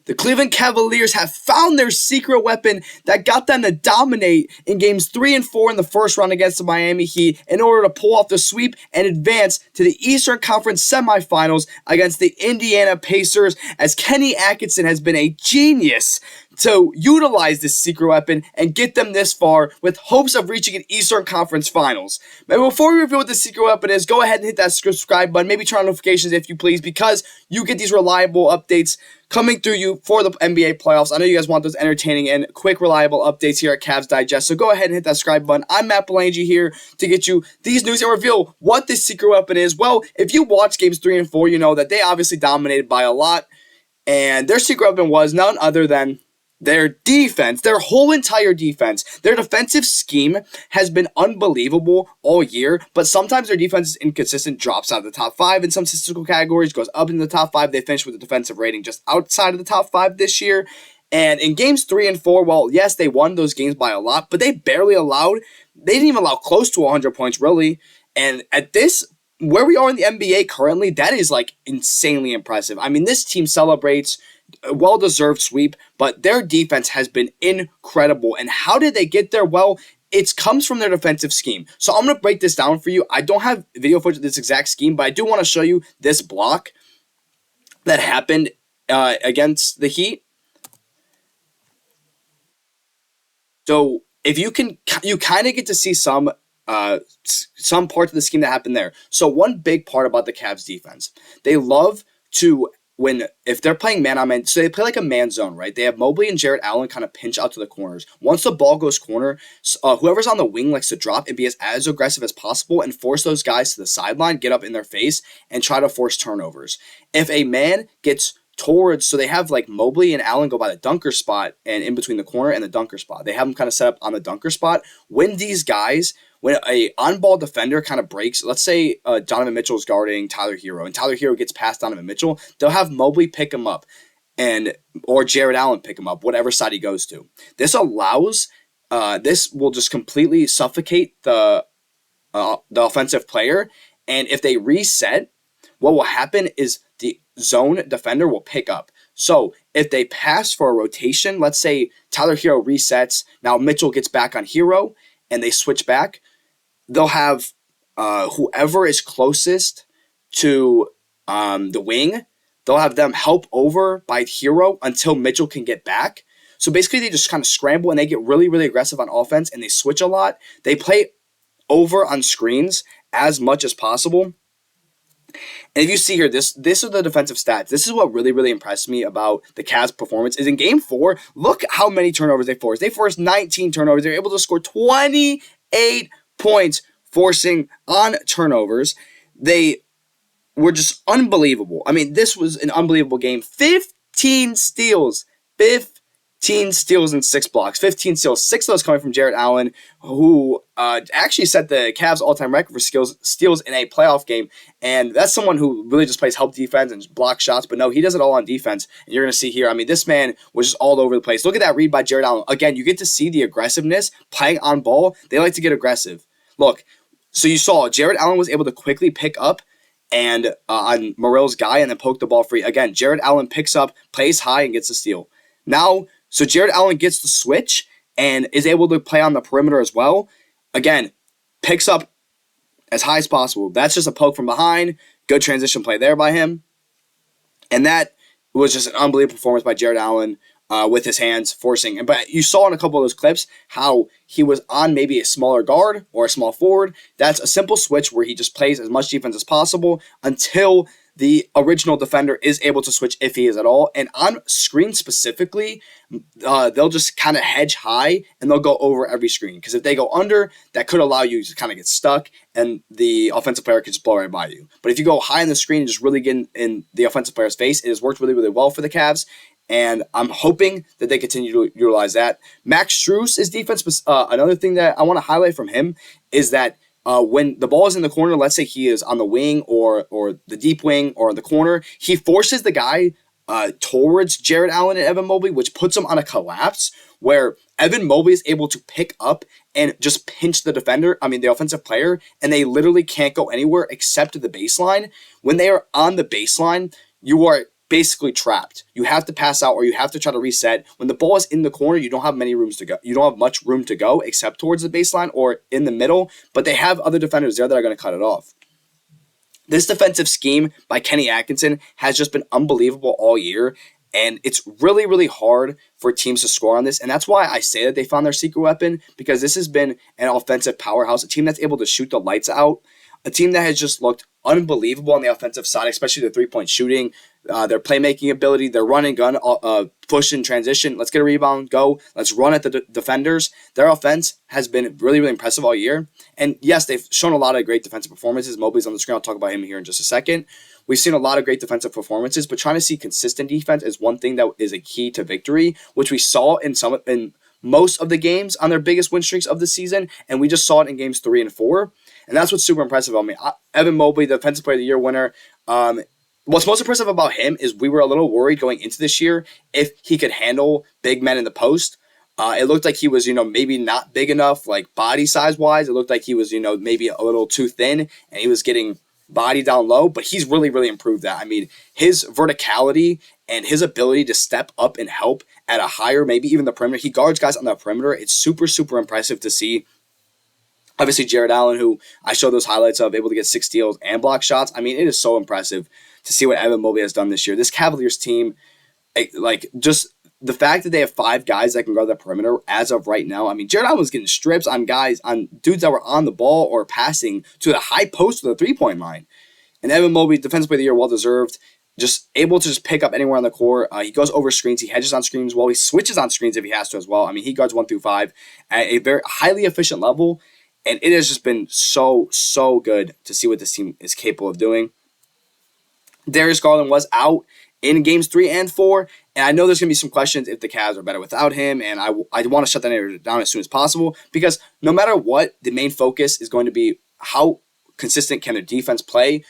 The Cleveland Cavaliers have found their secret weapon that got them to dominate in games 3 and 4 in the first round against the Miami Heat in order to pull off the sweep and advance to the Eastern Conference semifinals against the Indiana Pacers, as Kenny Atkinson has been a genius to utilize this secret weapon and get them this far with hopes of reaching an Eastern Conference Finals. But before we reveal what the secret weapon is, go ahead and hit that subscribe button. Maybe turn on notifications if you please, because you get these reliable updates coming through you for the NBA playoffs. I know you guys want those entertaining and quick, reliable updates here at Cavs Digest, so go ahead and hit that subscribe button. I'm Matt Palange here to get you these news and reveal what this secret weapon is. Well, if you watch games 3 and 4, you know that they obviously dominated by a lot, and their secret weapon was none other than their defense, their whole entire defense. Their defensive scheme has been unbelievable all year, but sometimes their defense is inconsistent, drops out of the top 5 in some statistical categories, goes up in the top 5. They finished with a defensive rating just outside of the top 5 this year. And in games 3 and 4, well, yes, they won those games by a lot, but they didn't even allow close to 100 points, really. And at this, where we are in the NBA currently, that is like insanely impressive. I mean, this team celebrates a well-deserved sweep, but their defense has been incredible. And how did they get there? Well, it comes from their defensive scheme. So I'm going to break this down for you. I don't have video footage of this exact scheme, but I do want to show you this block that happened against the Heat. So if you kind of get to see some parts of the scheme that happened there. So one big part about the Cavs defense, they love to, if they're playing man-on-man, so they play like a man zone, right? They have Mobley and Jarrett Allen kind of pinch out to the corners. Once the ball goes corner, whoever's on the wing likes to drop and be as aggressive as possible and force those guys to the sideline, get up in their face, and try to force turnovers. If a man gets towards, so they have like Mobley and Allen go by the dunker spot and in between the corner and the dunker spot. They have them kind of set up on the dunker spot. When a on-ball defender kind of breaks, let's say Donovan Mitchell is guarding Tyler Hero, and Tyler Hero gets past Donovan Mitchell, they'll have Mobley pick him up, or Jarrett Allen pick him up, whatever side he goes to. This will just completely suffocate the offensive player, and if they reset, what will happen is the zone defender will pick up. So if they pass for a rotation, let's say Tyler Hero resets, now Mitchell gets back on Hero, and they switch back, they'll have whoever is closest to the wing, they'll have them help over by Hero until Mitchell can get back. So basically they just kind of scramble and they get really, really aggressive on offense and they switch a lot. They play over on screens as much as possible. And if you see here, this are the defensive stats. This is what really, really impressed me about the Cavs' performance is in Game 4, look how many turnovers they forced. They forced 19 turnovers. They were able to score 28 points forcing on turnovers. They were just unbelievable. I mean, this was an unbelievable game. 15 steals. 15 steals and 6 blocks. 15 steals. 6 of those coming from Jarrett Allen, who actually set the Cavs' all-time record for steals in a playoff game. And that's someone who really just plays help defense and block shots. But no, he does it all on defense. And you're going to see here, I mean, this man was just all over the place. Look at that read by Jarrett Allen. Again, you get to see the aggressiveness playing on ball. They like to get aggressive. Look, so you saw Jarrett Allen was able to quickly pick up and on Morrell's guy and then poke the ball free. Again, Jarrett Allen picks up, plays high, and gets a steal. Now, so Jarrett Allen gets the switch and is able to play on the perimeter as well. Again, picks up as high as possible. That's just a poke from behind. Good transition play there by him. And that was just an unbelievable performance by Jarrett Allen with his hands forcing. But you saw in a couple of those clips how he was on maybe a smaller guard or a small forward. That's a simple switch where he just plays as much defense as possible until the original defender is able to switch if he is at all. And on screen specifically, they'll just kind of hedge high and they'll go over every screen. Because if they go under, that could allow you to kind of get stuck and the offensive player could just blow right by you. But if you go high in the screen and just really get in the offensive player's face, it has worked really, really well for the Cavs. And I'm hoping that they continue to utilize that. Max Strus's defense, another thing that I want to highlight from him is that when the ball is in the corner, let's say he is on the wing or the deep wing or the corner, he forces the guy towards Jarrett Allen and Evan Mobley, which puts him on a collapse where Evan Mobley is able to pick up and just pinch the the offensive player, and they literally can't go anywhere except to the baseline. When they are on the baseline, you are basically trapped. You have to pass out or you have to try to reset. When the ball is in the corner, you don't have many rooms to go. You don't have much room to go except towards the baseline or in the middle, but they have other defenders there that are going to cut it off. This defensive scheme by Kenny Atkinson has just been unbelievable all year, and it's really, really hard for teams to score on this, and that's why I say that they found their secret weapon, because this has been an offensive powerhouse, a team that's able to shoot the lights out, a team that has just looked unbelievable on the offensive side, especially the three-point shooting, their playmaking ability, their run and gun, push and transition. Let's get a rebound, go. Let's run at the defenders. Their offense has been really, really impressive all year. And yes, they've shown a lot of great defensive performances. Mobley's on the screen. I'll talk about him here in just a second. We've seen a lot of great defensive performances, but trying to see consistent defense is one thing that is a key to victory, which we saw in most of the games on their biggest win streaks of the season, and we just saw it in games 3 and 4. And that's what's super impressive about me. Evan Mobley, the Defensive Player of the Year winner. What's most impressive about him is we were a little worried going into this year if he could handle big men in the post. It looked like he was, maybe not big enough, like body size wise. It looked like he was, maybe a little too thin, and he was getting body down low. But he's really, really improved that. I mean, his verticality and his ability to step up and help at a higher, maybe even the perimeter. He guards guys on the perimeter. It's super, super impressive to see. Obviously, Jarrett Allen, who I showed those highlights of, able to get 6 steals and block shots. I mean, it is so impressive to see what Evan Mobley has done this year. This Cavaliers team, just the fact that they have 5 guys that can guard the perimeter as of right now. I mean, Jarrett Allen was getting strips on dudes that were on the ball or passing to the high post of the 3-point line. And Evan Mobley, Defensive Player of the Year, well-deserved. Just able to just pick up anywhere on the court. He goes over screens. He hedges on screens well. He switches on screens if he has to as well. I mean, he guards 1 through 5 at a very highly efficient level. And it has just been so, so good to see what this team is capable of doing. Darius Garland was out in games 3 and 4. And I know there's going to be some questions if the Cavs are better without him. And I want to shut that narrative down as soon as possible. Because no matter what, the main focus is going to be how consistent can their defense play.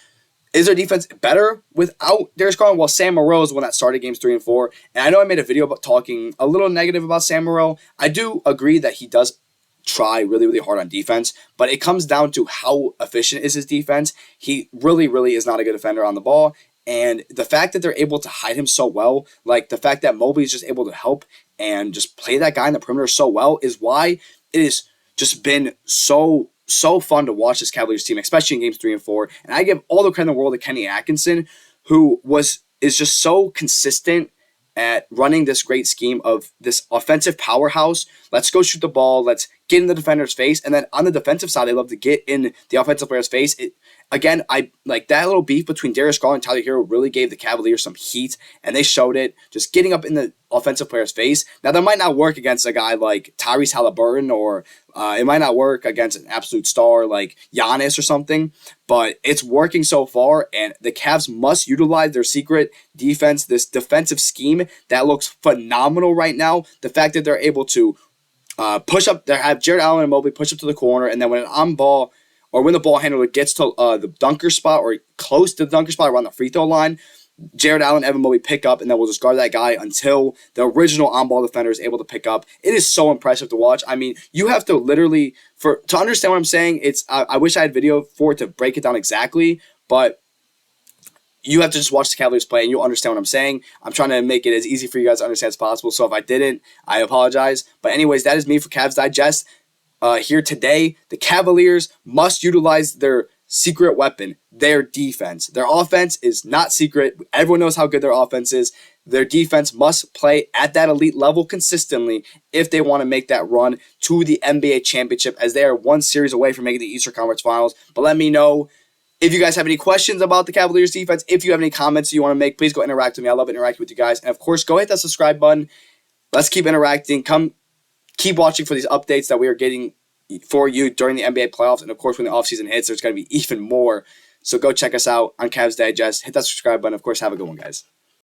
Is their defense better without Darius Garland? Well, Sam Moreau is the one that started games 3 and 4. And I know I made a video about talking a little negative about Sam Moreau. I do agree that he does try really, really hard on defense, but it comes down to how efficient is his defense. He really, really is not a good defender on the ball, and the fact that they're able to hide him so well, like the fact that Mobley is just able to help and just play that guy in the perimeter so well, is why it has just been so fun to watch this Cavaliers team, especially in games 3 and 4. And I give all the credit in the world to Kenny Atkinson, who is just so consistent at running this great scheme of this offensive powerhouse. Let's go shoot the ball. Let's get in the defender's face. And then on the defensive side, they love to get in the offensive player's face. I like that little beef between Darius Garland and Tyler Hero really gave the Cavaliers some heat, and they showed it just getting up in the offensive player's face. Now, that might not work against a guy like Tyrese Halliburton, or it might not work against an absolute star like Giannis or something, but it's working so far, and the Cavs must utilize their secret defense, this defensive scheme that looks phenomenal right now. The fact that they're able to push up, they have Jarrett Allen and Mobley push up to the corner, and then when an on ball, or when the ball handler gets to the dunker spot or close to the dunker spot around the free throw line, Jarrett Allen, Evan Mobley pick up, and then we'll just guard that guy until the original on-ball defender is able to pick up. It is so impressive to watch. I mean, you have to literally, to understand what I'm saying, I wish I had video for it to break it down exactly, but you have to just watch the Cavaliers play, and you'll understand what I'm saying. I'm trying to make it as easy for you guys to understand as possible, so if I didn't, I apologize. But anyways, that is me for Cavs Digest. Here today, the Cavaliers must utilize their secret weapon, their defense. Their offense is not secret. Everyone knows how good their offense is. Their defense must play at that elite level consistently if they want to make that run to the NBA championship, as they are one series away from making the Eastern Conference Finals. But let me know if you guys have any questions about the Cavaliers defense. If you have any comments you want to make, please go interact with me. I love interacting with you guys. And of course, go hit that subscribe button. Let's keep interacting. Keep watching for these updates that we are getting for you during the NBA playoffs. And of course, when the offseason hits, there's going to be even more. So go check us out on Cavs Digest. Hit that subscribe button. Of course, have a good one, guys.